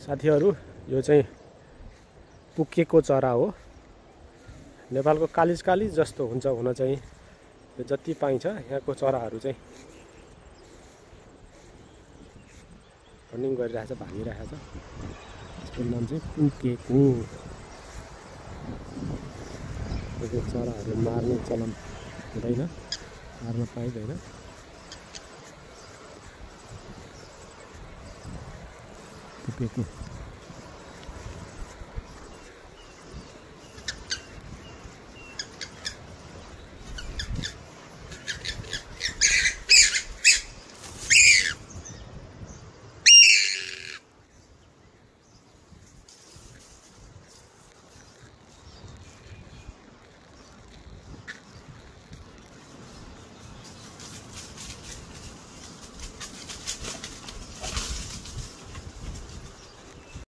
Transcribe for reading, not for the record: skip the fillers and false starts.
साथीहरू यो चाहिँ पुकेको चरा हो। नेपालको कालिज कालिज जस्तो हुन्छ हुन चाहिँ, यो जति पाइन्छ यहाँको चराहरू चाहिँ रनिङ गरिरहेछ, भागिरहेछ। यसको नाम चाहिँ पुकेको। यो चराहरू मार्ने चलन हुँदैन, मार्न पाइँदैन। पुकेको